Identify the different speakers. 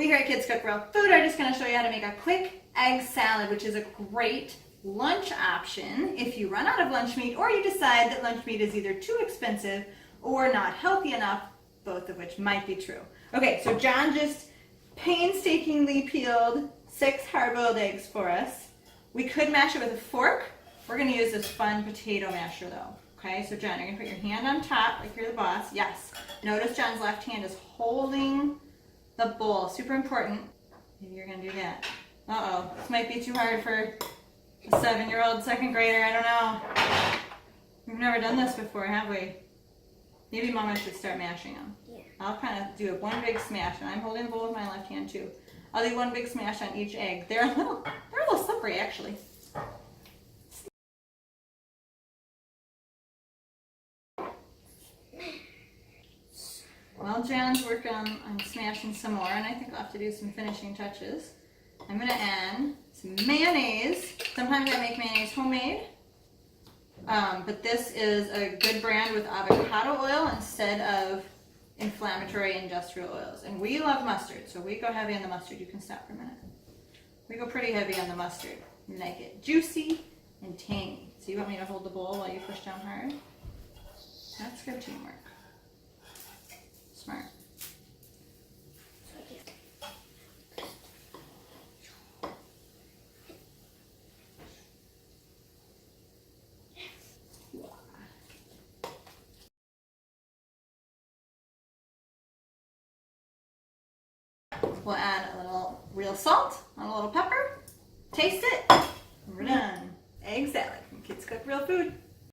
Speaker 1: here at Kids Cook Real Food are just going to show you how to make a quick egg salad, which is a great lunch option if you run out of lunch meat or you decide that lunch meat is either too expensive or not healthy enough, both of which might be true. Okay, so John just painstakingly peeled 6 hard-boiled eggs for us. We could mash it with a fork. We're going to use this fun potato masher though. Okay, so John, you're going to put your hand on top like you're the boss. Yes. Notice John's left hand is holding the bowl. Super important. Maybe you're going to do that. Uh-oh. This might be too hard for a 7-year-old second grader. I don't know. We've never done this before, have we? Maybe Mama should start mashing them. Yeah. I'll kind of do one big smash, and I'm holding the bowl with my left hand too. I'll do one big smash on each egg. They're a little slippery actually. While John's working on smashing some more, and I think I'll have to do some finishing touches, I'm going to add some mayonnaise. Sometimes I make mayonnaise homemade, but this is a good brand with avocado oil instead of inflammatory industrial oils. And we love mustard, so we go heavy on the mustard. You can stop for a minute. We go pretty heavy on the mustard. We like it juicy and tangy. So you want me to hold the bowl while you push down hard? That's good teamwork. Smart. We'll add a little real salt and a little pepper. Taste it. And we're done. Egg salad from Kids Cook Real Food.